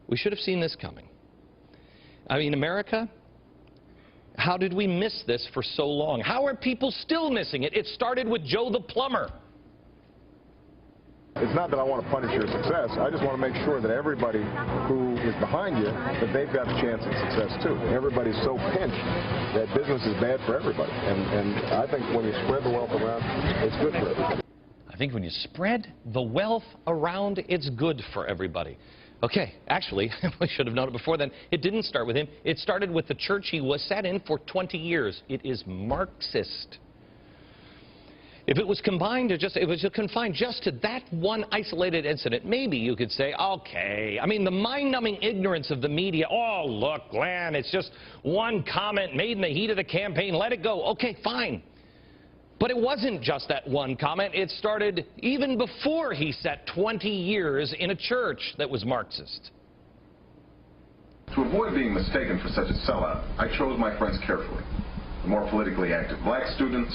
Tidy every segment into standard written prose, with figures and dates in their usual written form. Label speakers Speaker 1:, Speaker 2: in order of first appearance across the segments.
Speaker 1: We should have seen this coming. I mean, America, how did we miss this for so long? How are people still missing it? It started with Joe the plumber.
Speaker 2: It's not that I want to punish your success. I just want to make sure that everybody who is behind you, that they've got a chance at success too. Everybody's so pinched that business is bad for everybody. And I think when you spread the wealth around, it's good for everybody.
Speaker 1: I think when you spread the wealth around, it's good for everybody. Okay, actually, we should have known it before then. It didn't start with him. It started with the church he was sat in for 20 years. It is Marxist. If it was confined just to that one isolated incident, maybe you could say, okay. I mean, the mind-numbing ignorance of the media. Oh, look, Glenn, it's just one comment made in the heat of the campaign. Let it go. Okay, fine. But it wasn't just that one comment. It started even before he sat 20 years in a church that was Marxist.
Speaker 3: To avoid being mistaken for such a sellout, I chose my friends carefully. The more politically active black students,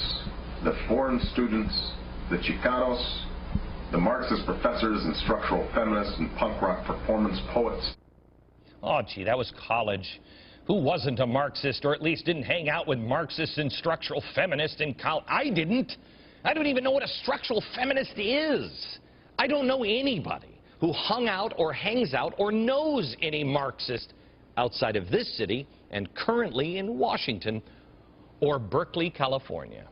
Speaker 3: the foreign students, the Chicanos, the Marxist professors and structural feminists and punk rock performance poets.
Speaker 1: Oh, gee, that was college. Who wasn't a Marxist, or at least didn't hang out with Marxists and structural feminists in college? I didn't. I don't even know what a structural feminist is. I don't know anybody who hung out or hangs out or knows any Marxist outside of this city and currently in Washington or Berkeley, California.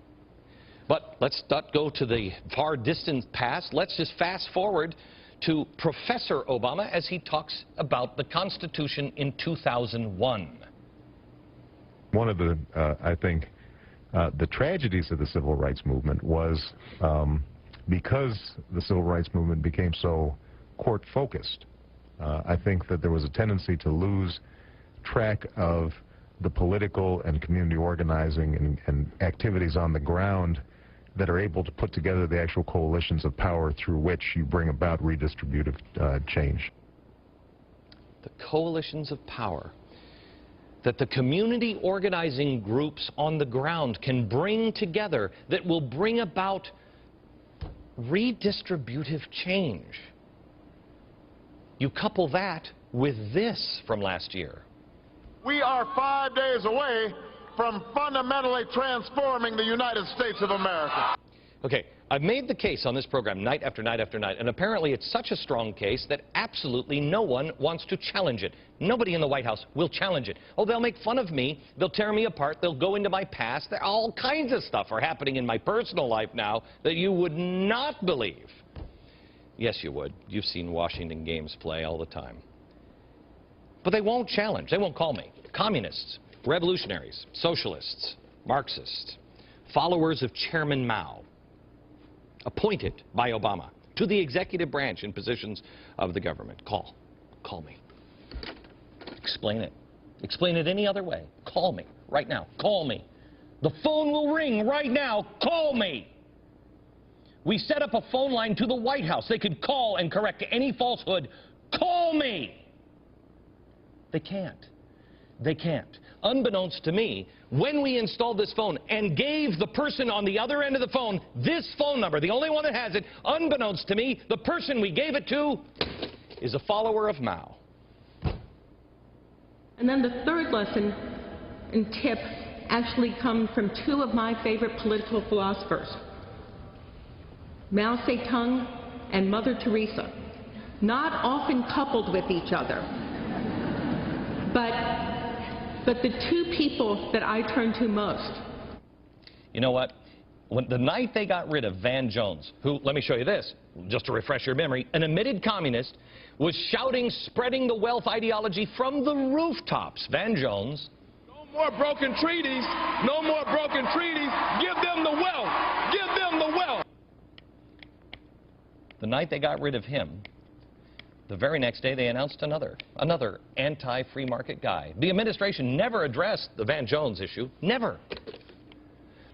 Speaker 1: But let's not go to the far distant past. Let's just fast forward to Professor Obama as he talks about the Constitution in 2001.
Speaker 4: One of the, I think, the tragedies of the civil rights movement was because the civil rights movement became so court-focused. I think that there was a tendency to lose track of the political and community organizing and activities on the ground that are able to put together the actual coalitions of power through which you bring about redistributive change.
Speaker 1: The coalitions of power that the community organizing groups on the ground can bring together that will bring about redistributive change. You couple that with this from last year.
Speaker 5: We are 5 days away from fundamentally transforming the United States of America.
Speaker 1: Okay, I've made the case on this program night after night after night, and apparently it's such a strong case that absolutely no one wants to challenge it. Nobody in the White House will challenge it. Oh, they'll make fun of me, they'll tear me apart, they'll go into my past. All kinds of stuff are happening in my personal life now that you would not believe. Yes, you would. You've seen Washington games play all the time. But they won't challenge. They won't call me. Communists, revolutionaries, socialists, Marxists, followers of Chairman Mao, appointed by Obama to the executive branch in positions of the government. Call me. Explain it. Explain it any other way. Call me right now. Call me. The phone will ring right now. Call me. We set up a phone line to the White House. They could call and correct any falsehood. Call me. They can't. They can't. Unbeknownst to me, when we installed this phone and gave the person on the other end of the phone this phone number, the only one that has it, unbeknownst to me, the person we gave it to is a follower of Mao.
Speaker 6: And then the third lesson and tip actually come from two of my favorite political philosophers, Mao Zedong and Mother Teresa, not often coupled with each other. But the two people that I turn to most.
Speaker 1: You know what? The night they got rid of Van Jones, who, let me show you this, just to refresh your memory, an admitted communist, was shouting, spreading the wealth ideology from the rooftops. Van Jones.
Speaker 5: No more broken treaties. No more broken treaties. Give them the wealth. Give them the wealth.
Speaker 1: The night they got rid of him, the very next day, they announced another anti-free market guy. The administration never addressed the Van Jones issue. Never.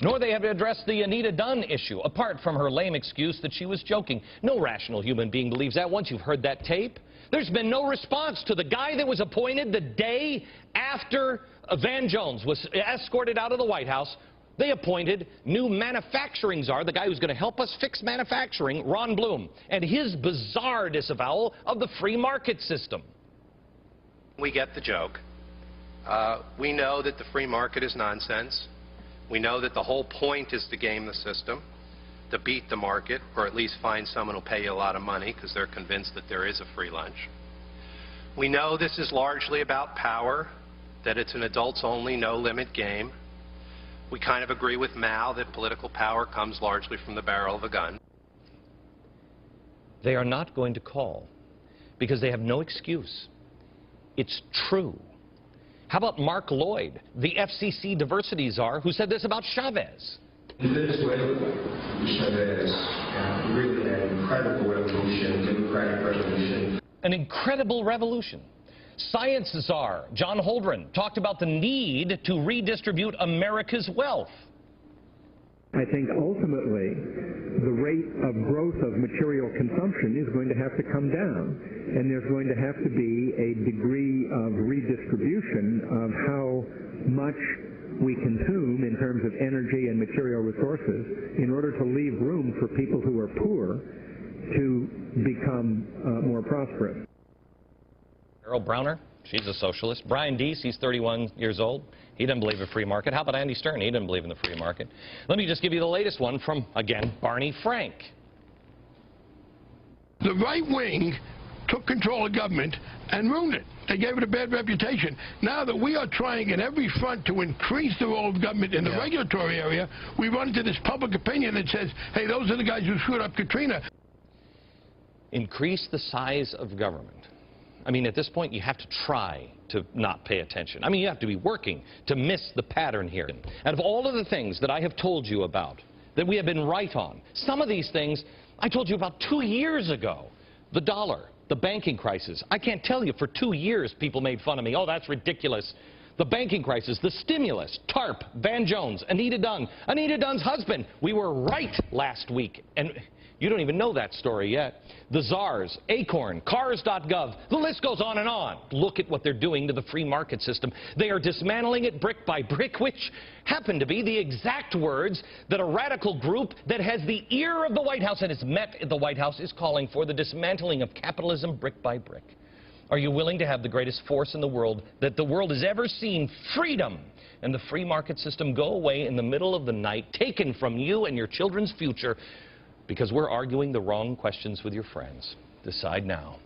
Speaker 1: Nor they have addressed the Anita Dunn issue, apart from her lame excuse that she was joking. No rational human being believes that once you've heard that tape. There's been no response to the guy that was appointed the day after Van Jones was escorted out of the White House. They appointed new manufacturing czar, the guy who's going to help us fix manufacturing, Ron Bloom, and his bizarre disavowal of the free market system.
Speaker 7: We get the joke. We know that the free market is nonsense. We know that the whole point is to game the system, to beat the market, or at least find someone who'll pay you a lot of money because they're convinced that there is a free lunch. We know this is largely about power, that it's an adults-only, no-limit game. We kind of agree with Mao that political power comes largely from the barrel of a gun.
Speaker 1: They are not going to call because they have no excuse. It's true. How about Mark Lloyd, the FCC diversity czar, who said this about Chavez?
Speaker 8: In Venezuela, Chavez really had an incredible revolution, democratic revolution.
Speaker 1: An incredible revolution. Science czar John Holdren talked about the need to redistribute America's wealth.
Speaker 9: I think ultimately the rate of growth of material consumption is going to have to come down, and there's going to have to be a degree of redistribution of how much we consume in terms of energy and material resources in order to leave room for people who are poor to become more prosperous.
Speaker 1: Carol Browner, she's a socialist. Brian Deese, he's 31 years old. He doesn't believe in free market. How about Andy Stern? He doesn't believe in the free market. Let me just give you the latest one from, again, Barney Frank.
Speaker 10: The right wing took control of government and ruined it. They gave it a bad reputation. Now that we are trying at every front to increase the role of government in the regulatory area, we run into this public opinion that says, hey, those are the guys who screwed up Katrina.
Speaker 1: Increase the size of government. I mean, at this point, you have to try to not pay attention. I mean, you have to be working to miss the pattern here. And of all of the things that I have told you about, that we have been right on, some of these things I told you about 2 years ago. The dollar, the banking crisis. I can't tell you, for 2 years people made fun of me. Oh, that's ridiculous. The banking crisis, the stimulus, TARP, Van Jones, Anita Dunn. Anita Dunn's husband. We were right last week. And you don't even know that story yet. The czars, Acorn, Cars.gov, the list goes on and on. Look at what they're doing to the free market system. They are dismantling it brick by brick, which happen to be the exact words that a radical group that has the ear of the White House and is met at the White House is calling for, the dismantling of capitalism brick by brick. Are you willing to have the greatest force in the world that the world has ever seen, freedom, and the free market system go away in the middle of the night, taken from you and your children's future, because we're arguing the wrong questions with your friends? Decide now.